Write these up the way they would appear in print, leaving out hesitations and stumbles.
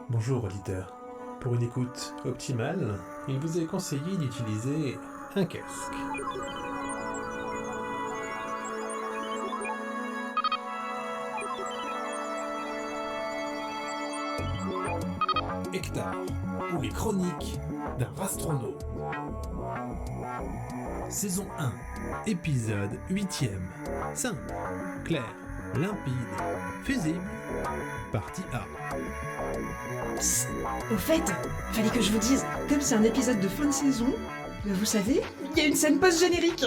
Bonjour auditeur. Pour une écoute optimale, il vous est conseillé d'utiliser un casque. Hectare, ou les chroniques d'un astronaute. Saison 1, épisode 8e. Simple, clair, limpide, fusible. Partie A. Psst, au fait, fallait que je vous dise, comme c'est un épisode de fin de saison, vous savez, il y a une scène post-générique.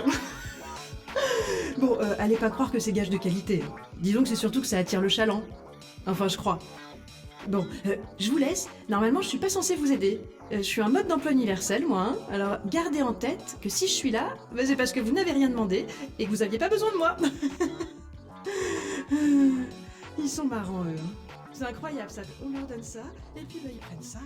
Bon, allez pas croire que c'est gage de qualité. Disons que c'est surtout que ça attire le chaland. Enfin, je crois. Bon, je vous laisse. Normalement, je suis pas censée vous aider. Je suis un mode d'emploi universel, moi. Hein. Alors, gardez en tête que si je suis là, c'est parce que vous n'avez rien demandé et que vous aviez pas besoin de moi. Ils sont marrants, eux. C'est incroyable, ça. On leur donne ça, et puis ils prennent ça.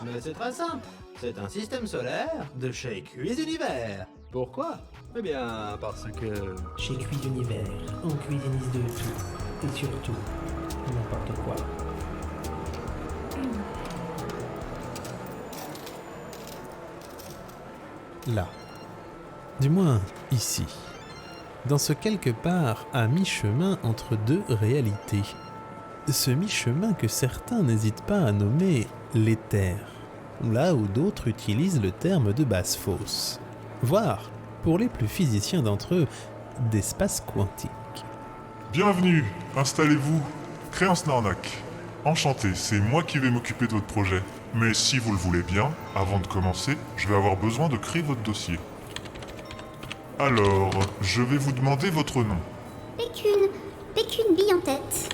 Mais c'est très simple. C'est un système solaire de chez Cuisinivers. Pourquoi? Eh bien, parce que... Chez Cuisinivers, on cuisinise de tout, et surtout, n'importe quoi. Là. Du moins, ici. Dans ce quelque part à mi-chemin entre deux réalités. Ce mi-chemin que certains n'hésitent pas à nommer l'éther, là où d'autres utilisent le terme de basse fosse, voire, pour les plus physiciens d'entre eux, d'espace quantique. Bienvenue, installez-vous. Créance Narnac. Enchanté, c'est moi qui vais m'occuper de votre projet. Mais si vous le voulez bien, avant de commencer, je vais avoir besoin de créer votre dossier. Alors, je vais vous demander votre nom. Pécune bille en tête.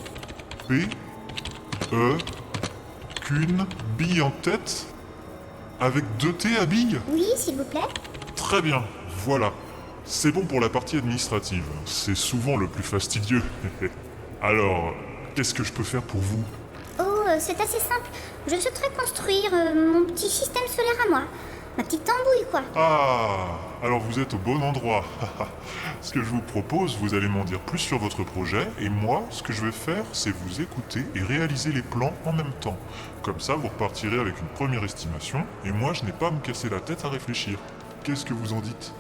Cune, bille en tête. Avec 2 T à bille? Oui, s'il vous plaît. Très bien, voilà. C'est bon pour la partie administrative. C'est souvent le plus fastidieux. Alors, qu'est-ce que je peux faire pour vous? Oh, c'est assez simple. Je souhaiterais construire mon petit système solaire à moi. Ma petite tambouille, quoi. Ah, alors vous êtes au bon endroit. Ce que je vous propose, vous allez m'en dire plus sur votre projet, et moi, ce que je vais faire, c'est vous écouter et réaliser les plans en même temps. Comme ça, vous repartirez avec une première estimation, et moi, je n'ai pas à me casser la tête à réfléchir. Qu'est-ce que vous en dites?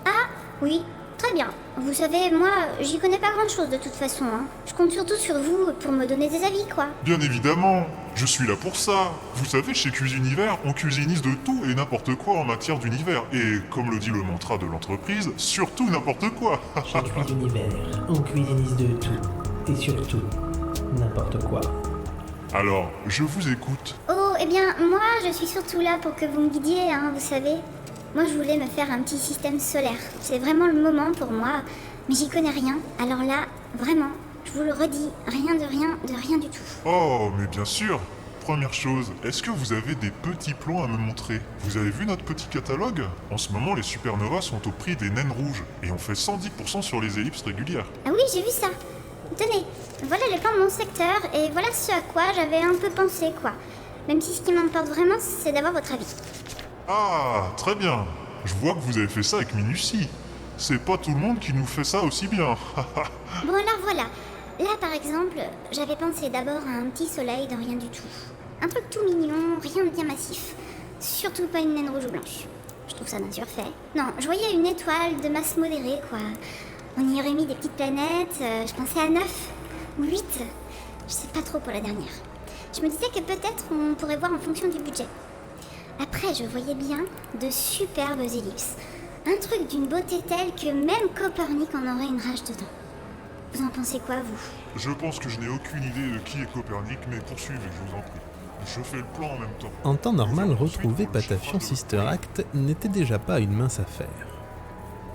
Oui, très bien. Vous savez, moi, j'y connais pas grand-chose de toute façon. Hein. Je compte surtout sur vous pour me donner des avis, quoi. Bien évidemment, je suis là pour ça. Vous savez, chez Cuisinivers, on cuisinise de tout et n'importe quoi en matière d'univers. Et comme le dit le mantra de l'entreprise, surtout n'importe quoi. Chez Cuisinivers, on cuisinise de tout, et surtout, n'importe quoi. Alors, je vous écoute. Oh, eh bien, moi, je suis surtout là pour que vous me guidiez, hein, vous savez. Moi, je voulais me faire un petit système solaire. C'est vraiment le moment pour moi, mais j'y connais rien. Alors là, vraiment, je vous le redis, rien du tout. Oh, mais bien sûr. Première chose, est-ce que vous avez des petits plans à me montrer? Vous avez vu notre petit catalogue? En ce moment, les supernovas sont au prix des naines rouges, et on fait 110% sur les ellipses régulières. Ah oui, j'ai vu ça. Tenez, voilà le plan de mon secteur, et voilà ce à quoi j'avais un peu pensé, quoi. Même si ce qui m'importe vraiment, c'est d'avoir votre avis. Ah, très bien. Je vois que vous avez fait ça avec minutie. C'est pas tout le monde qui nous fait ça aussi bien. Bon alors voilà. Là par exemple, j'avais pensé d'abord à un petit soleil de rien du tout. Un truc tout mignon, rien de bien massif. Surtout pas une naine rouge ou blanche. Je trouve ça bien sûr fait. Non, je voyais une étoile de masse modérée quoi. On y aurait mis des petites planètes, je pensais à 9 ou 8. Je sais pas trop pour la dernière. Je me disais que peut-être on pourrait voir en fonction du budget. Après, je voyais bien de superbes ellipses. Un truc d'une beauté telle que même Copernic en aurait une rage dedans. Vous en pensez quoi, vous? Je pense que je n'ai aucune idée de qui est Copernic, mais poursuivez, je vous en prie. Je fais le plan en même temps. En temps normal, retrouver Patafion Sister Act n'était déjà pas une mince affaire.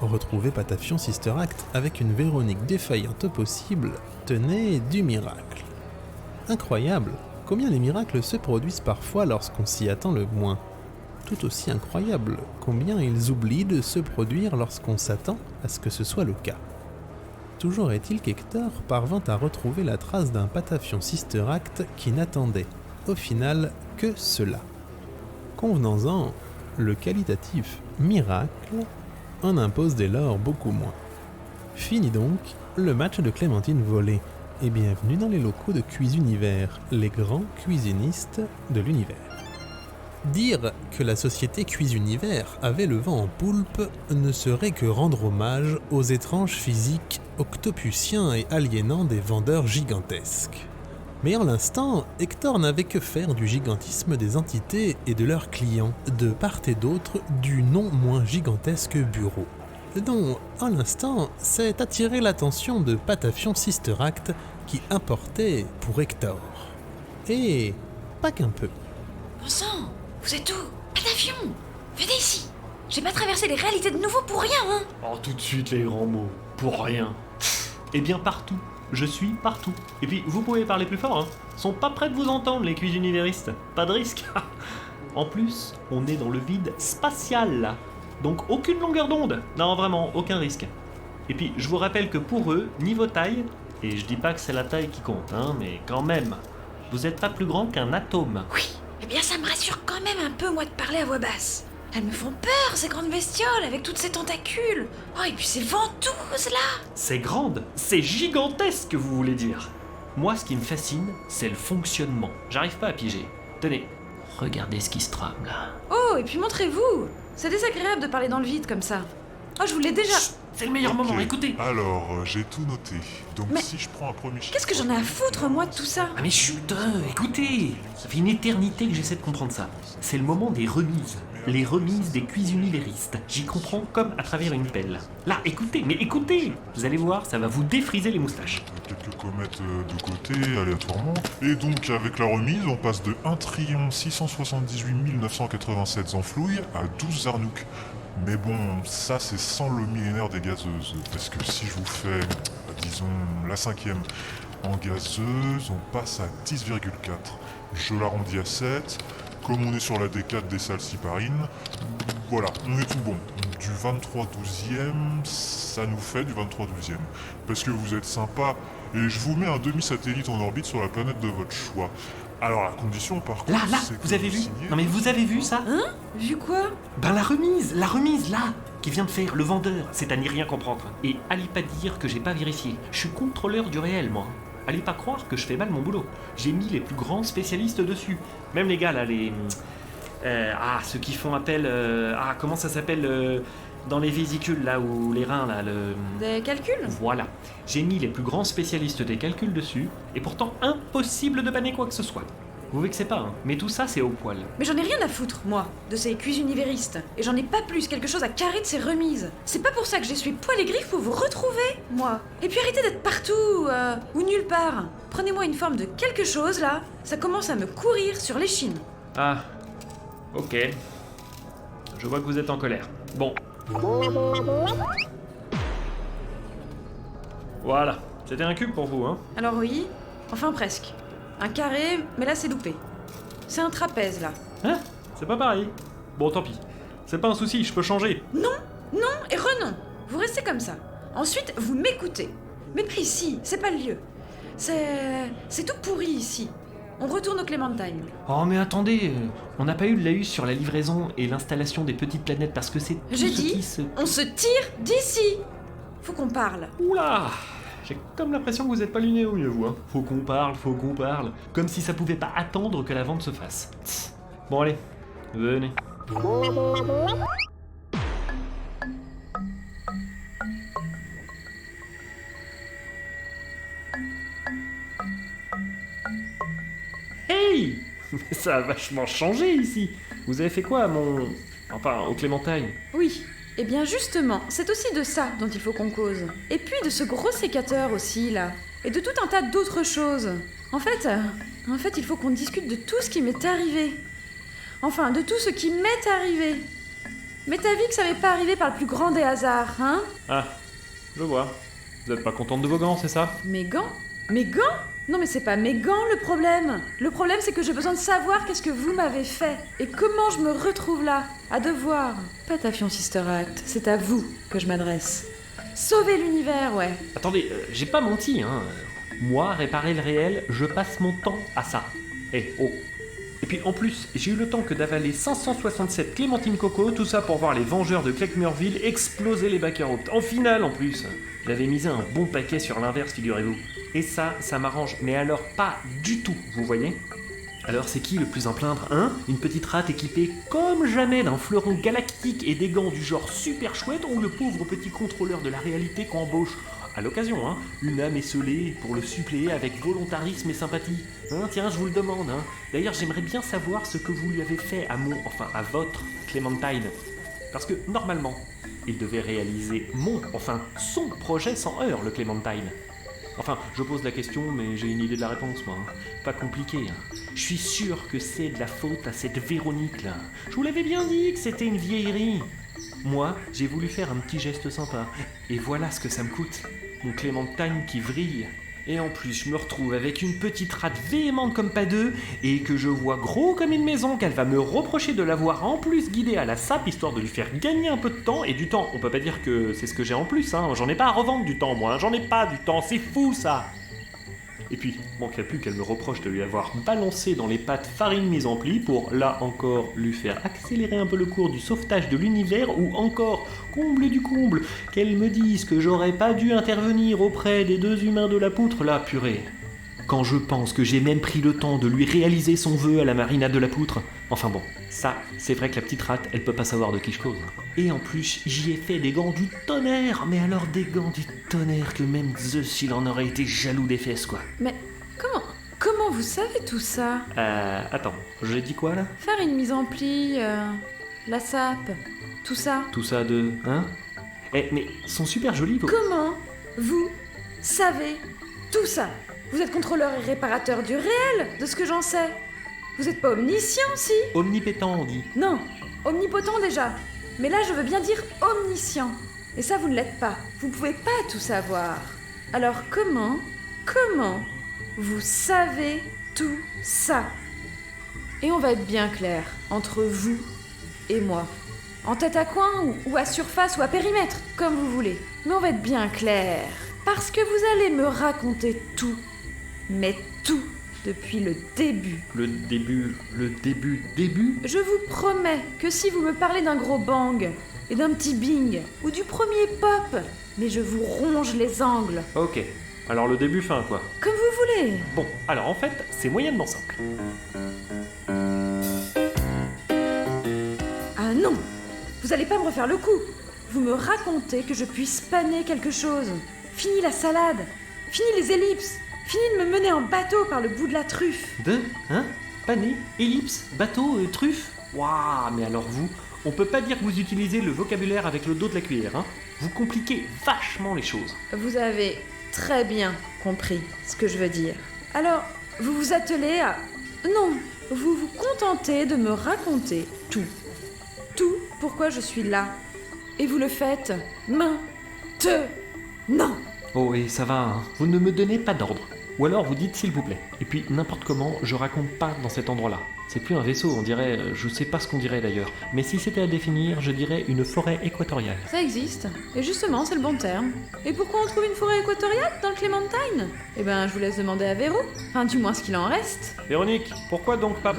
Retrouver Patafion Sister Act avec une Véronique défaillante au possible tenait du miracle. Incroyable, combien les miracles se produisent parfois lorsqu'on s'y attend le moins. Tout aussi incroyable, combien ils oublient de se produire lorsqu'on s'attend à ce que ce soit le cas. Toujours est-il qu'Hector parvint à retrouver la trace d'un Patafion Sister Act qui n'attendait, au final, que cela. Convenons-en, le qualitatif miracle en impose dès lors beaucoup moins. Fini donc le match de Clémentine volée, et bienvenue dans les locaux de Cuisunivers, les grands cuisinistes de l'univers. Dire que la société Cuisunivers avait le vent en poulpe ne serait que rendre hommage aux étranges physiques octopusiens et aliénants des vendeurs gigantesques. Mais en l'instant, Hector n'avait que faire du gigantisme des entités et de leurs clients, de part et d'autre du non moins gigantesque bureau, dont, en l'instant, s'est attiré l'attention de Patafion Sister Act qui importait pour Hector. Et pas qu'un peu. Bon sang, vous êtes où? Patafion, venez ici. J'ai pas traversé les réalités de nouveau pour rien, hein. Oh, tout de suite les grands mots. Pour rien. Eh bien, partout. Je suis partout. Et puis, vous pouvez parler plus fort, hein. Sont pas prêts de vous entendre, les cuisinivéristes. Pas de risque. En plus, on est dans le vide spatial, là. Donc, aucune longueur d'onde. Non, vraiment, aucun risque. Et puis, je vous rappelle que pour eux, niveau taille, et je dis pas que c'est la taille qui compte, hein, mais quand même, vous êtes pas plus grand qu'un atome. Oui, eh bien ça me rassure quand même un peu, moi, de parler à voix basse. Elles me font peur, ces grandes bestioles, avec toutes ces tentacules. Oh, et puis ces ventouses, là. C'est grande, c'est gigantesque, vous voulez dire. Moi, ce qui me fascine, c'est le fonctionnement. J'arrive pas à piger. Tenez, regardez ce qui se trame, là. Oh, et puis montrez-vous. C'est désagréable de parler dans le vide comme ça. Oh, je vous l'ai déjà... Chut, c'est le meilleur moment, écoutez. Alors, j'ai tout noté. Donc Mais si je prends un premier chiffre... Qu'est-ce que j'en ai à foutre, moi, de tout ça? Ah mais chut, écoutez. Ça fait une éternité que j'essaie de comprendre ça. C'est le moment des remises. Les remises des cuisinivéristes. J'y comprends comme à travers une pelle. Là, écoutez, mais écoutez. Vous allez voir, ça va vous défriser les moustaches. Quelques comètes de côté, aléatoirement. Et donc, avec la remise, on passe de 1 678 987 enflouilles à 12 Zarnouk. Mais bon, ça c'est sans le millénaire des gazeuses. Parce que si je vous fais, disons, la 5e en gazeuse, on passe à 10,4. Je l'arrondis à 7. Comme on est sur la D4 des salles Cyparines, voilà, on est tout bon. Du 23/12e, ça nous fait du 23/12e. Parce que vous êtes sympa, et je vous mets un demi-satellite en orbite sur la planète de votre choix. Alors la condition par contre, Là, c'est que vous avez vu? signez... Non mais vous avez vu ça? Hein? Vu quoi? Ben la remise, là, qui vient de faire le vendeur, c'est à n'y rien comprendre. Et allez pas dire que j'ai pas vérifié. Je suis contrôleur du réel, moi. Allez pas croire que je fais mal mon boulot. J'ai mis les plus grands spécialistes dessus. Même les gars là, ceux qui font appel... comment ça s'appelle dans les vésicules là, ou les reins là, Des calculs? Voilà. J'ai mis les plus grands spécialistes des calculs dessus, et pourtant impossible de banner quoi que ce soit. Vous vexez pas, hein, mais tout ça c'est au poil. Mais j'en ai rien à foutre, moi, de ces cuisinivéristes. Et j'en ai pas plus quelque chose à carrer de ces remises. C'est pas pour ça que j'essuie poil et griffes pour vous retrouver, moi. Et puis arrêtez d'être partout, ou nulle part. Prenez-moi une forme de quelque chose, là. Ça commence à me courir sur l'échine. Ah, ok. Je vois que vous êtes en colère. Bon. Voilà, c'était un cube pour vous, hein? Alors oui, enfin presque. Un carré, mais là c'est loupé. C'est un trapèze, là. Hein? C'est pas pareil. Bon, tant pis. C'est pas un souci, je peux changer. Non et renon. Vous restez comme ça. Ensuite, vous m'écoutez. Mais pas ici, c'est pas le lieu. C'est tout pourri ici. On retourne au Clémentine. Oh mais attendez, on n'a pas eu de laïus sur la livraison et l'installation des petites planètes parce que c'est tout J'ai ce dit, qui se... on se tire d'ici. Faut qu'on parle. Oula! J'ai comme l'impression que vous êtes pas luné au mieux, vous, hein. Faut qu'on parle. Comme si ça pouvait pas attendre que la vente se fasse. Tss. Bon allez, venez. Hey! Mais ça a vachement changé ici. Vous avez fait quoi à mon... Enfin, au Clémentine? Oui. Eh bien justement, c'est aussi de ça dont il faut qu'on cause. Et puis de ce gros sécateur aussi, là. Et de tout un tas d'autres choses. En fait, il faut qu'on discute de tout ce qui m'est arrivé. Enfin, de tout ce qui m'est arrivé. Mais t'as vu que ça m'est pas arrivé par le plus grand des hasards, hein? Ah, je vois. Vous êtes pas contente de vos gants, c'est ça? Mes gants? Mes gants? Non mais c'est pas mes gants le problème. Le problème c'est que j'ai besoin de savoir qu'est-ce que vous m'avez fait. Et comment je me retrouve là, à devoir. Patafion Sister Act, c'est à vous que je m'adresse. Sauver l'univers, ouais. Attendez, j'ai pas menti, hein. Moi, réparer le réel, je passe mon temps à ça. Eh, oh. Et puis en plus, j'ai eu le temps que d'avaler 567 clémentines coco, tout ça pour voir les Vengeurs de Clegmerville exploser les Baccarat. En finale en plus. J'avais misé un bon paquet sur l'inverse, figurez-vous. Et ça m'arrange, mais alors pas du tout, vous voyez ? Alors c'est qui le plus à plaindre, hein ? Une petite rate équipée comme jamais d'un fleuron galactique et des gants du genre super chouette, ou le pauvre petit contrôleur de la réalité qu'embauche à l'occasion, hein, une âme esselée pour le suppléer avec volontarisme et sympathie. Hein, tiens, je vous le demande. Hein. D'ailleurs, j'aimerais bien savoir ce que vous lui avez fait à à votre Clémentine. Parce que, normalement, il devait réaliser son projet sans heurts, le Clémentine. Enfin, je pose la question, mais j'ai une idée de la réponse, moi. Hein. Pas compliqué. Hein. Je suis sûr que c'est de la faute à cette Véronique, là. Je vous l'avais bien dit que c'était une vieillerie. Moi, j'ai voulu faire un petit geste sympa. Et voilà ce que ça me coûte. Mon Clémentine qui vrille. Et en plus, je me retrouve avec une petite rate véhémente comme pas deux, et que je vois gros comme une maison, qu'elle va me reprocher de l'avoir en plus guidée à la sape, histoire de lui faire gagner un peu de temps. Et du temps, on peut pas dire que c'est ce que j'ai en plus, hein. J'en ai pas à revendre du temps, moi. J'en ai pas du temps, c'est fou, ça. Et puis, manquerait plus qu'elle me reproche de lui avoir balancé dans les pattes farine mise en pli pour, là encore, lui faire accélérer un peu le cours du sauvetage de l'univers, ou encore, comble du comble, qu'elle me dise que j'aurais pas dû intervenir auprès des deux humains de la poutre, là, purée. Quand je pense que j'ai même pris le temps de lui réaliser son vœu à la marinade de la poutre. Enfin bon, ça, c'est vrai que la petite rate, elle peut pas savoir de qui je cause. Et en plus, j'y ai fait des gants du tonnerre, mais alors des gants du tonnerre que même Zeus, il en aurait été jaloux des fesses, quoi. Mais comment vous savez tout ça ? Attends, j'ai dit quoi, là ? Faire une mise en pli, la sape, tout ça. Tout ça de... hein ? Eh, mais sont super jolis, vos... Comment vous savez tout ça ? Vous êtes contrôleur et réparateur du réel, de ce que j'en sais. Vous êtes pas omniscient, si ? Omnipétent, on dit. Non, omnipotent déjà. Mais là, je veux bien dire omniscient. Et ça, vous ne l'êtes pas. Vous pouvez pas tout savoir. Alors comment vous savez tout ça ? Et on va être bien clair, entre vous et moi. En tête à coin, ou à surface, ou à périmètre, comme vous voulez. Mais on va être bien clair. Parce que vous allez me raconter tout. Mais tout, depuis le début. Le début. Je vous promets que si vous me parlez d'un gros bang, et d'un petit bing, ou du premier pop, mais je vous ronge les angles. Ok, alors le début fin, quoi. Comme vous voulez. Bon, alors en fait, c'est moyennement simple. Ah non, vous allez pas me refaire le coup. Vous me racontez que je puisse paner quelque chose. Fini la salade, fini les ellipses. Fini de me mener en bateau par le bout de la truffe. Pané, ellipse, bateau, truffe. Waouh, mais alors vous, on peut pas dire que vous utilisez le vocabulaire avec le dos de la cuillère, hein. Vous compliquez vachement les choses. Vous avez très bien compris ce que je veux dire. Alors, vous vous attelez à... Non, vous vous contentez de me raconter tout. Tout pourquoi je suis là. Et vous le faites maintenant. Oh, et ça va, hein. Vous ne me donnez pas d'ordre. Ou alors vous dites s'il vous plaît. Et puis, n'importe comment, je raconte pas dans cet endroit-là. C'est plus un vaisseau, on dirait... je sais pas ce qu'on dirait d'ailleurs. Mais si c'était à définir, je dirais une forêt équatoriale. Ça existe. Et justement, c'est le bon terme. Et pourquoi on trouve une forêt équatoriale dans le Clémentine ? Eh ben, je vous laisse demander à Véro. Enfin, du moins ce qu'il en reste. Véronique, pourquoi donc pas...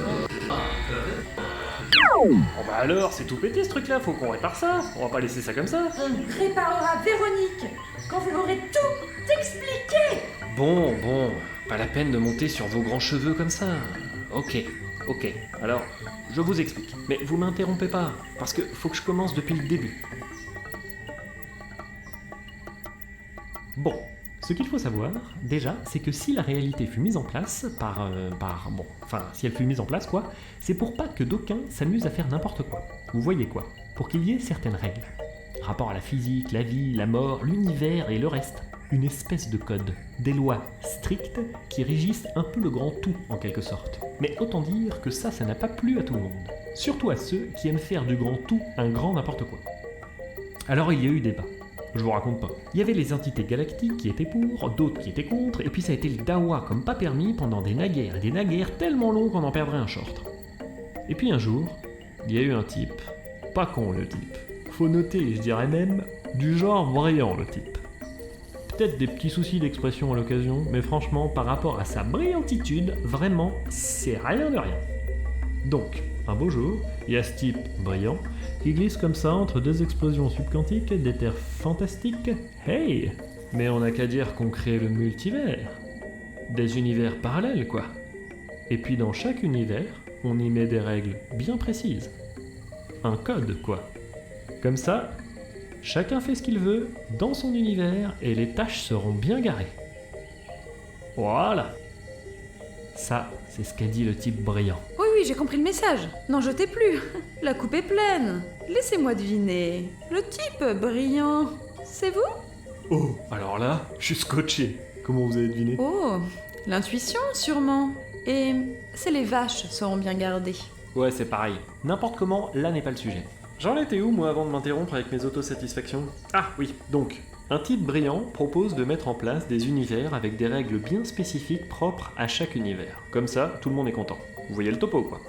Bon bah alors, c'est tout pété ce truc-là, faut qu'on répare ça. On va pas laisser ça comme ça. On réparera Véronique quand vous m'aurez tout expliqué. Bon, pas la peine de monter sur vos grands cheveux comme ça. Ok. Alors, je vous explique. Mais vous m'interrompez pas, parce que faut que je commence depuis le début. Bon, ce qu'il faut savoir, déjà, c'est que si la réalité fut mise en place si elle fut mise en place, quoi, c'est pour pas que d'aucuns s'amusent à faire n'importe quoi. Vous voyez quoi ? Pour qu'il y ait certaines règles. Rapport à la physique, la vie, la mort, l'univers et le reste. Une espèce de code, des lois strictes qui régissent un peu le grand tout en quelque sorte. Mais autant dire que ça n'a pas plu à tout le monde. Surtout à ceux qui aiment faire du grand tout un grand n'importe quoi. Alors il y a eu débat. Je vous raconte pas. Il y avait les entités galactiques qui étaient pour, d'autres qui étaient contre, et puis ça a été le dawa comme pas permis pendant des naguères et des naguères tellement longs qu'on en perdrait un short. Et puis un jour, il y a eu un type. Pas con le type. Faut noter, je dirais même, du genre brillant le type. Peut-être des petits soucis d'expression à l'occasion, mais franchement, par rapport à sa brillantitude, vraiment, c'est rien de rien. Donc, un beau jour, il y a ce type brillant qui glisse comme ça entre deux explosions subquantiques d'éther fantastiques. Hey! Mais on n'a qu'à dire qu'on crée le multivers. Des univers parallèles, quoi. Et puis dans chaque univers, on y met des règles bien précises. Un code, quoi. Comme ça, chacun fait ce qu'il veut dans son univers et les tâches seront bien garées. Voilà. Ça, c'est ce qu'a dit le type brillant. Oui, j'ai compris le message. N'en jetez plus. La coupe est pleine. Laissez-moi deviner. Le type brillant, c'est vous? Oh, alors là, je suis scotché. Comment vous avez deviné? Oh, l'intuition, sûrement. Et c'est les vaches seront bien gardées. Ouais, c'est pareil. N'importe comment, là n'est pas le sujet. J'en étais où, moi, avant de m'interrompre avec mes autosatisfactions? Ah, oui, donc, un type brillant propose de mettre en place des univers avec des règles bien spécifiques propres à chaque univers. Comme ça, tout le monde est content. Vous voyez le topo, quoi.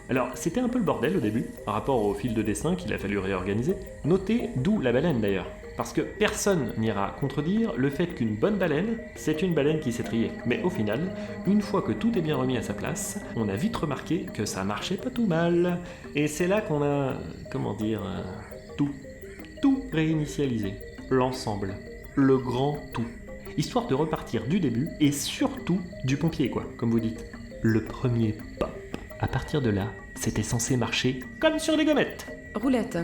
Alors, c'était un peu le bordel au début, par rapport au fil de dessin qu'il a fallu réorganiser. Notez d'où la baleine, d'ailleurs. Parce que personne n'ira contredire le fait qu'une bonne baleine, c'est une baleine qui s'est triée. Mais au final, une fois que tout est bien remis à sa place, on a vite remarqué que ça marchait pas tout mal. Et c'est là qu'on a, tout réinitialisé. L'ensemble. Le grand tout. Histoire de repartir du début, et surtout du pompier, quoi, comme vous dites. Le premier pop. À partir de là, c'était censé marcher comme sur des gommettes. Roulette,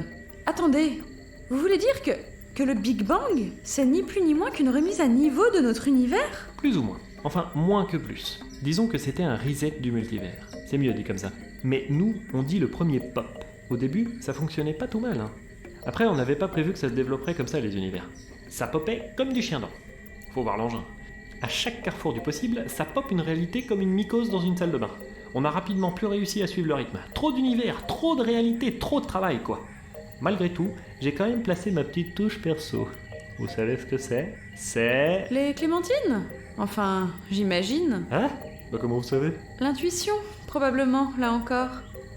attendez. Vous voulez dire que le Big Bang, c'est ni plus ni moins qu'une remise à niveau de notre univers? Plus ou moins. Enfin, moins que plus. Disons que c'était un reset du multivers. C'est mieux dit comme ça. Mais nous, on dit le premier pop. Au début, ça fonctionnait pas tout mal, hein. Après, on n'avait pas prévu que ça se développerait comme ça, les univers. Ça popait comme du chien dent. Faut voir l'engin. À chaque carrefour du possible, ça pop une réalité comme une mycose dans une salle de bain. On a rapidement plus réussi à suivre le rythme. Trop d'univers, trop de réalité, trop de travail, quoi. Malgré tout, j'ai quand même placé ma petite touche perso. Vous savez ce que c'est? C'est... Les clémentines? Enfin, j'imagine. Hein? Bah comment vous savez? L'intuition, probablement, là encore.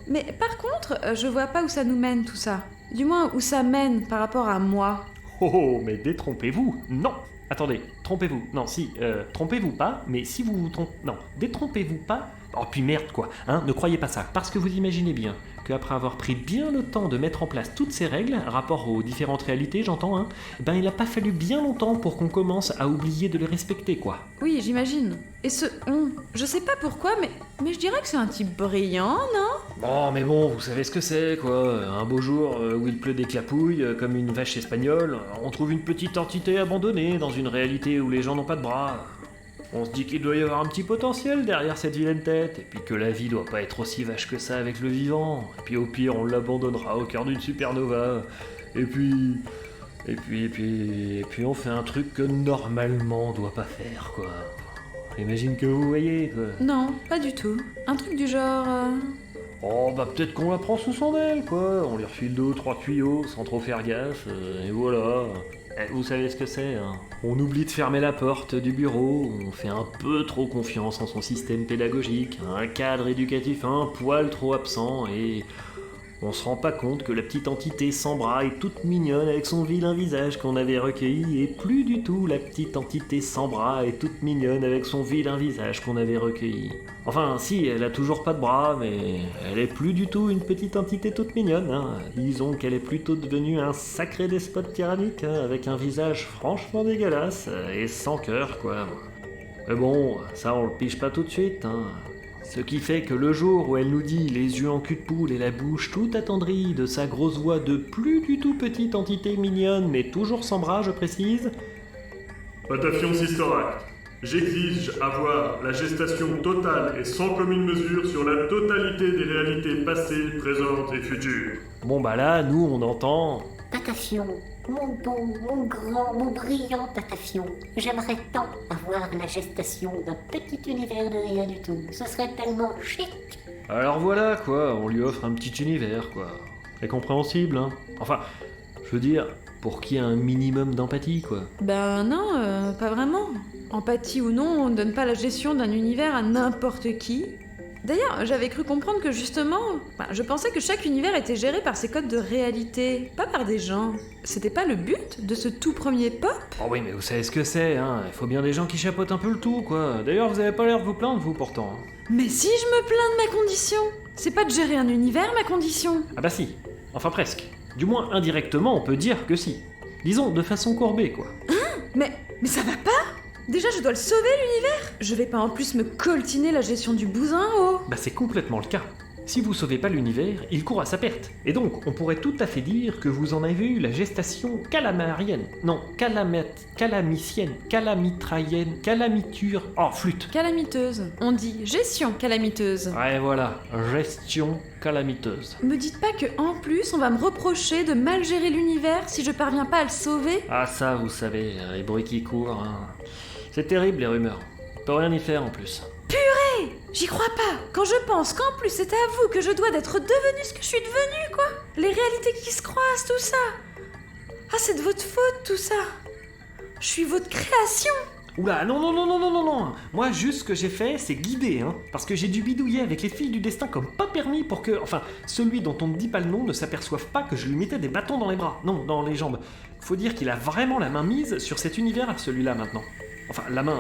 Mais par contre, je vois pas où ça nous mène tout ça. Du moins, où ça mène par rapport à moi. Oh, mais détrompez-vous! Non! Attendez, trompez-vous. Non, si, trompez-vous pas, mais si vous vous trompez... Non, détrompez-vous pas... Oh, puis merde, quoi, hein, ne croyez pas ça. Parce que vous imaginez bien qu'après avoir pris bien le temps de mettre en place toutes ces règles, rapport aux différentes réalités, j'entends, hein, ben il a pas fallu bien longtemps pour qu'on commence à oublier de les respecter, quoi. Oui, j'imagine. Et ce on, je sais pas pourquoi, mais je dirais que c'est un type brillant, non? Bon, mais bon, vous savez ce que c'est, quoi. Un beau jour où il pleut des clapouilles, comme une vache espagnole, on trouve une petite entité abandonnée dans une réalité où les gens n'ont pas de bras. On se dit qu'il doit y avoir un petit potentiel derrière cette vilaine tête, et puis que la vie doit pas être aussi vache que ça avec le vivant, et puis au pire on l'abandonnera au cœur d'une supernova, et puis on fait un truc que normalement on doit pas faire, quoi. J'imagine que vous voyez, quoi. Non, pas du tout. Un truc du genre... Oh, bah peut-être qu'on la prend sous son aile, quoi. On lui refile 2 ou 3 tuyaux sans trop faire gaffe, et voilà. Vous savez ce que c'est, hein. On oublie de fermer la porte du bureau, on fait un peu trop confiance en son système pédagogique, un cadre éducatif un poil trop absent, et on se rend pas compte que la petite entité sans bras est toute mignonne avec son vilain visage qu'on avait recueilli, et plus du tout la petite entité sans bras est toute mignonne avec son vilain visage qu'on avait recueilli. Enfin, si, elle a toujours pas de bras, mais elle est plus du tout une petite entité toute mignonne, hein. Disons qu'elle est plutôt devenue un sacré despote tyrannique, hein, avec un visage franchement dégueulasse, et sans cœur, quoi. Mais bon, ça on le pige pas tout de suite, hein. Ce qui fait que le jour où elle nous dit les yeux en cul de poule et la bouche tout attendrie de sa grosse voix de plus du tout petite entité mignonne, mais toujours sans bras, je précise... Patafion Sister Act. J'exige avoir la gestation totale et sans commune mesure sur la totalité des réalités passées, présentes et futures. Bon bah là, nous on entend... Patafion, mon beau, mon grand, mon brillant Patafion, j'aimerais tant avoir la gestation d'un petit univers de rien du tout. Ce serait tellement chic. Alors voilà quoi, on lui offre un petit univers quoi. C'est compréhensible, hein. Enfin, je veux dire, pour qu'il y ait un minimum d'empathie quoi. Ben non, pas vraiment. Empathie ou non, on ne donne pas la gestion d'un univers à n'importe qui. D'ailleurs, j'avais cru comprendre que justement, je pensais que chaque univers était géré par ses codes de réalité, pas par des gens. C'était pas le but de ce tout premier pop? Oh oui, mais vous savez ce que c'est, hein. Il faut bien des gens qui chapeautent un peu le tout, quoi. D'ailleurs, vous avez pas l'air de vous plaindre, vous, pourtant. Mais si je me plains de ma condition! C'est pas de gérer un univers, ma condition. Ah bah si, enfin presque. Du moins indirectement, on peut dire que si. Disons de façon courbée, quoi. Mais ça va pas? Déjà, je dois le sauver, l'univers? Je vais pas en plus me coltiner la gestion du bousin, oh! Bah c'est complètement le cas. Si vous sauvez pas l'univers, il court à sa perte. Et donc, on pourrait tout à fait dire que vous en avez eu la gestation calamarienne. Non, calamicienne, calamitraïenne, calamiture... Oh, flûte. Calamiteuse. On dit gestion calamiteuse. Ouais, voilà, gestion calamiteuse. Me dites pas que en plus, on va me reprocher de mal gérer l'univers si je parviens pas à le sauver? Ah ça, vous savez, les bruits qui courent, hein. C'est terrible, les rumeurs. On peut rien y faire, en plus. Purée! J'y crois pas! Quand je pense qu'en plus c'est à vous que je dois d'être devenue ce que je suis devenue, quoi! Les réalités qui se croisent, tout ça! Ah, c'est de votre faute, tout ça! Je suis votre création! Oula, non. Moi, juste ce que j'ai fait, c'est guider, hein. Parce que j'ai dû bidouiller avec les fils du destin comme pas permis pour que... Enfin, celui dont on ne dit pas le nom ne s'aperçoive pas que je lui mettais des bâtons dans les bras. Non, dans les jambes. Faut dire qu'il a vraiment la main mise sur cet univers, celui-là, maintenant. Enfin, la main,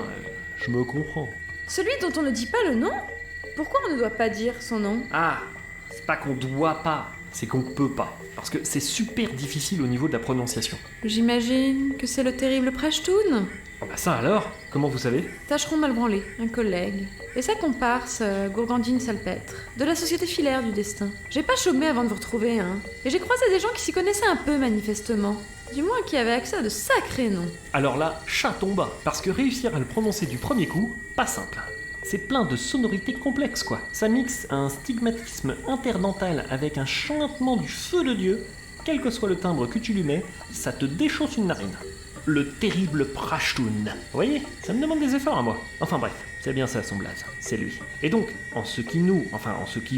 je me comprends. Celui dont on ne dit pas le nom? Pourquoi on ne doit pas dire son nom? Ah, c'est pas qu'on doit pas, c'est qu'on peut pas. Parce que c'est super difficile au niveau de la prononciation. J'imagine que c'est le terrible Prashtoon. Oh bah ça alors, comment vous savez? Tâcheron Malbranlé, un collègue. Et sa comparse, Gourgandine Salpêtre, de la Société Filaire du Destin. J'ai pas chômé avant de vous retrouver, hein. Et j'ai croisé des gens qui s'y connaissaient un peu, manifestement. Du moins qui avaient accès à de sacrés noms. Alors là, chat tomba, parce que réussir à le prononcer du premier coup, pas simple. C'est plein de sonorités complexes, quoi. Ça mixe un stigmatisme interdental avec un chantement du feu de Dieu. Quel que soit le timbre que tu lui mets, ça te déchausse une narine. Le terrible Prashtoon. Vous voyez, ça me demande des efforts à moi. Enfin bref, c'est bien ça son blaze, c'est lui. Et donc, en ce qui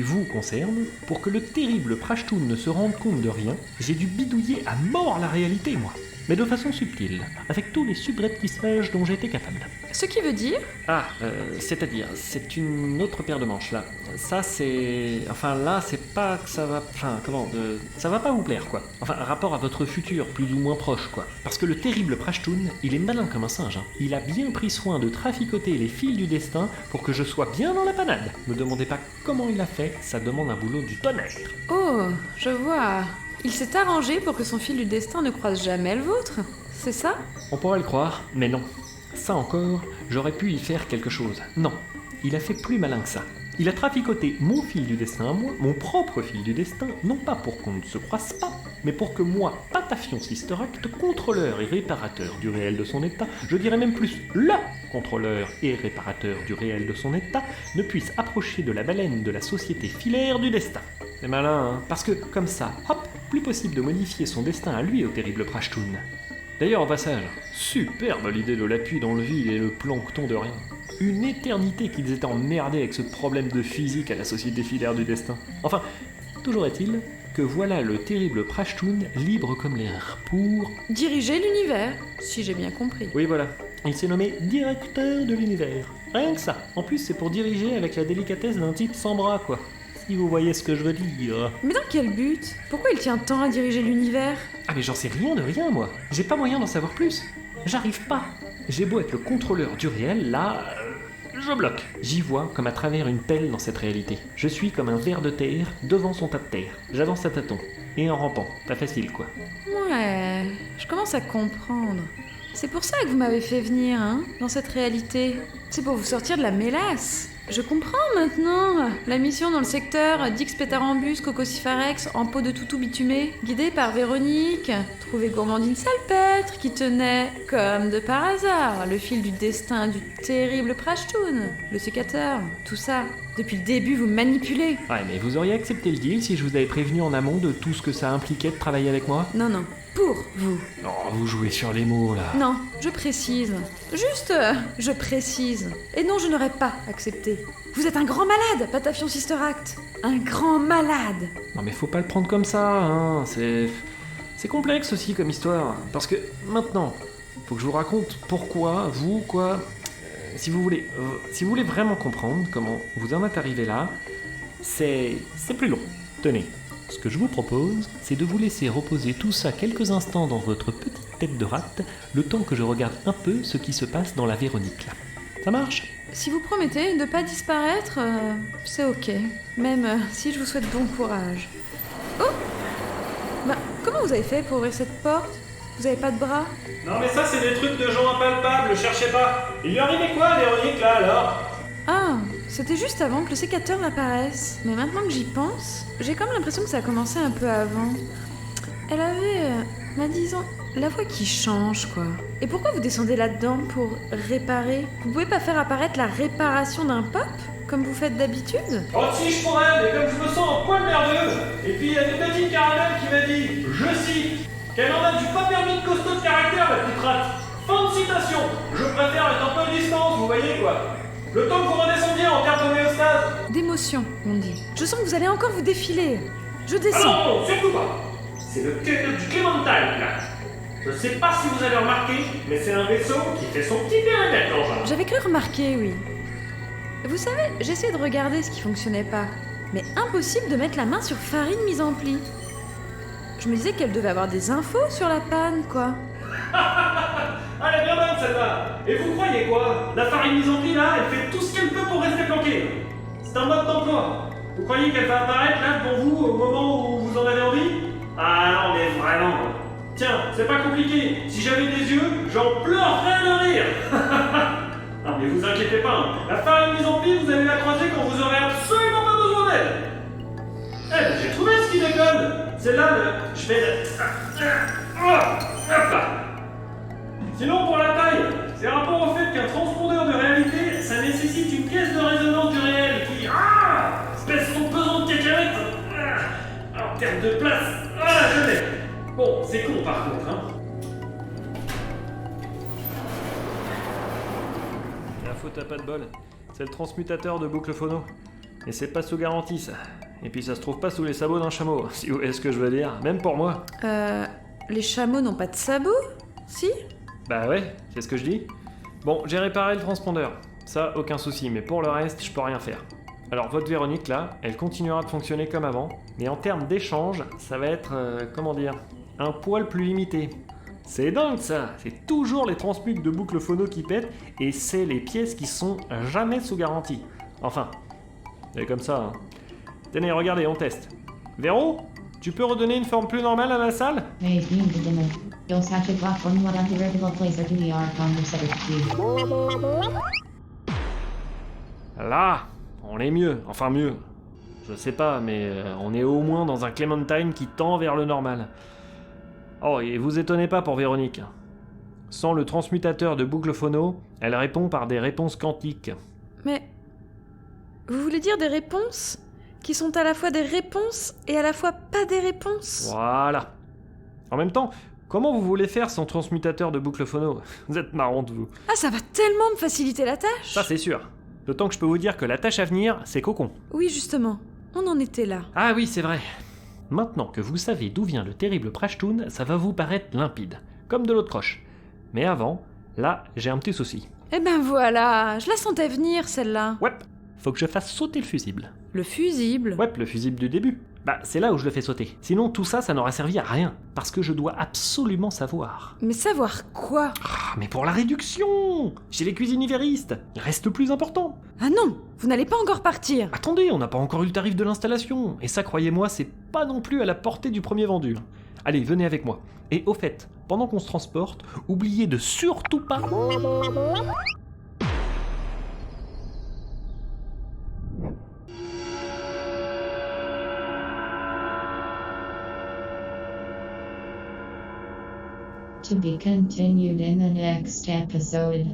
vous concerne, pour que le terrible Prashtoon ne se rende compte de rien, j'ai dû bidouiller à mort la réalité, moi. Mais de façon subtile, avec tous les subreptiçages dont j'étais capable. Ce qui veut dire? Ah, c'est-à-dire, c'est une autre paire de manches, là. Ça, c'est... Enfin, là, c'est pas que ça va... Enfin, ça va pas vous plaire, quoi. Enfin, rapport à votre futur, plus ou moins proche, quoi. Parce que le terrible Prashtoon, il est malin comme un singe, hein. Il a bien pris soin de traficoter les fils du destin pour que je sois bien dans la panade. Me demandez pas comment il a fait, ça demande un boulot du tonnerre. Oh, je vois... Il s'est arrangé pour que son fil du destin ne croise jamais le vôtre, c'est ça? On pourrait le croire, mais non. Ça encore, j'aurais pu y faire quelque chose. Non, il a fait plus malin que ça. Il a traficoté mon fil du destin à moi, mon propre fil du destin, non pas pour qu'on ne se croise pas, mais pour que moi, Patafion Sister Act, contrôleur et réparateur du réel de son état, je dirais même plus LE contrôleur et réparateur du réel de son état, ne puisse approcher de la baleine de la Société Filaire du Destin. C'est malin, hein? Parce que, comme ça, hop, plus possible de modifier son destin à lui au terrible Prashtoon. D'ailleurs, en passage, superbe l'idée de l'appui dans le vide et le plancton de rien. Une éternité qu'ils étaient emmerdés avec ce problème de physique à la Société Filaire du Destin. Enfin, toujours est-il que voilà le terrible Prashtoon libre comme l'air pour... Diriger l'univers, si j'ai bien compris. Oui, voilà. Il s'est nommé directeur de l'univers. Rien que ça. En plus, c'est pour diriger avec la délicatesse d'un type sans bras, quoi. Si vous voyez ce que je veux dire. Mais dans quel but? Pourquoi il tient tant à diriger l'univers? Ah mais j'en sais rien de rien, moi. J'ai pas moyen d'en savoir plus. J'arrive pas. J'ai beau être le contrôleur du réel, là... je bloque. J'y vois comme à travers une pelle dans cette réalité. Je suis comme un ver de terre devant son tas de terre. J'avance à tâtons. Et en rampant. Pas facile, quoi. Ouais, je commence à comprendre. C'est pour ça que vous m'avez fait venir, hein, dans cette réalité. C'est pour vous sortir de la mélasse. Je comprends maintenant. La mission dans le secteur Dix Pétarambus Cococifarex en peau de toutou bitumé, guidée par Véronique, trouver Gourmandine Salpêtre qui tenait, comme de par hasard, le fil du destin du terrible Prashtoon, le sécateur, tout ça. Depuis le début, vous me manipulez. Ouais, mais vous auriez accepté le deal si je vous avais prévenu en amont de tout ce que ça impliquait de travailler avec moi? Non, pour vous. Oh, vous jouez sur les mots, là. Non, je précise. Juste, je précise. Et non, je n'aurais pas accepté. Vous êtes un grand malade, Patafion Sister Act. Un grand malade. Non mais faut pas le prendre comme ça, hein. C'est complexe aussi comme histoire. Parce que, maintenant, faut que je vous raconte pourquoi, si vous voulez vraiment comprendre comment vous en êtes arrivé là, c'est plus long. Tenez. Ce que je vous propose, c'est de vous laisser reposer tout ça quelques instants dans votre petite tête de rate, le temps que je regarde un peu ce qui se passe dans la Véronique là. Ça marche? Si vous promettez de pas disparaître, c'est ok. Même si je vous souhaite bon courage. Oh! Bah, comment vous avez fait pour ouvrir cette porte? Vous avez pas de bras? Non mais ça c'est des trucs de gens impalpables, cherchez pas. Il lui arrivait quoi, Véronique, là, alors? Ah, c'était juste avant que le sécateur n'apparaisse. Mais maintenant que j'y pense, j'ai comme l'impression que ça a commencé un peu avant. Elle avait, disons, la voix qui change, quoi. Et pourquoi vous descendez là-dedans pour réparer? Vous pouvez pas faire apparaître la réparation d'un pop, comme vous faites d'habitude? Oh si je pourrais, mais comme je me sens un poil nerveux. Et puis il y a des petites caramels qui m'a dit, je cite, qu'elle en a du pas permis de costaud de caractère, la petite rate. Fin de citation. Je préfère être un peu à distance, vous voyez quoi. Le temps que vous redescendiez en termes d'homéostase. D'émotion, on dit. Je sens que vous allez encore vous défiler. Je descends. Ah non, surtout pas. C'est le quai du Clémentine, là. Je sais pas si vous avez remarqué, mais c'est un vaisseau qui fait son petit périmètre, l'engin. J'avais cru remarquer, oui. Vous savez, j'essayais de regarder ce qui fonctionnait pas. Mais impossible de mettre la main sur Farine mise en pli. Je me disais qu'elle devait avoir des infos sur la panne, quoi. Elle est bien bonne, celle-là. Et vous croyez quoi? La Farine mise en pli, là, elle fait tout ce qu'elle peut pour rester planquée. C'est un mode d'emploi. Vous croyez qu'elle va apparaître, là, devant vous, au moment où vous en avez envie? Ah non, mais vraiment. Tiens, c'est pas compliqué. Si j'avais des yeux, j'en pleurerais de rire. Non mais vous inquiétez pas, hein. La Farine mise en pli, vous allez la croiser quand vous aurez absolument pas besoin d'elle. Eh, j'ai trouvé ce qui déconne. C'est là le... Je vais... Hop là. Sinon, pour la taille, c'est rapport au fait qu'un transpondeur de réalité, ça nécessite une caisse de résonance du réel qui... espèce son pesant de cacahuètes. En termes de place, je l'ai. Bon, c'est con par contre, hein. L'info t'as pas de bol. C'est le transmutateur de boucle phono. Et c'est pas sous garantie, ça. Et puis ça se trouve pas sous les sabots d'un chameau, si vous voyez ce que je veux dire. Même pour moi. Les chameaux n'ont pas de sabots? Si? Bah ouais, c'est ce que je dis. Bon, j'ai réparé le transpondeur. Ça, aucun souci, mais pour le reste, je peux rien faire. Alors votre Véronique, là, elle continuera de fonctionner comme avant, mais en termes d'échange, ça va être, comment dire, un poil plus limité. C'est dingue ça, c'est toujours les transmutes de boucle phono qui pètent, et c'est les pièces qui sont jamais sous garantie. Enfin, c'est comme ça, hein. Tenez, regardez, on teste. Véro, tu peux redonner une forme plus normale à la salle? Là, on est mieux, enfin mieux. Je sais pas, mais on est au moins dans un Clémentine qui tend vers le normal. Oh, et vous étonnez pas pour Véronique. Sans le transmutateur de boucle phono, elle répond par des réponses quantiques. Mais... vous voulez dire des réponses qui sont à la fois des réponses et à la fois pas des réponses? Voilà. En même temps, comment vous voulez faire sans transmutateur de boucle phono? Vous êtes marrante, vous. Ah, ça va tellement me faciliter la tâche! Ça, c'est sûr. D'autant que je peux vous dire que la tâche à venir, c'est Cocon. Oui, justement. On en était là. Ah oui, c'est vrai. Maintenant que vous savez d'où vient le terrible Prashtoon, ça va vous paraître limpide. Comme de l'eau de croche. Mais avant, là, j'ai un petit souci. Eh ben voilà, je la sentais venir, celle-là. Ouais, faut que je fasse sauter le fusible. Le fusible? Ouais, le fusible du début. Bah, c'est là où je le fais sauter. Sinon, tout ça, ça n'aurait servi à rien. Parce que je dois absolument savoir. Mais savoir quoi? Ah, mais pour la réduction! Chez les cuisinivéristes, il reste plus important. Ah non, vous n'allez pas encore partir. Attendez, on n'a pas encore eu le tarif de l'installation. Et ça, croyez-moi, c'est pas non plus à la portée du premier vendu. Allez, venez avec moi. Et au fait, pendant qu'on se transporte, oubliez de surtout pas... To be continued in the next episode.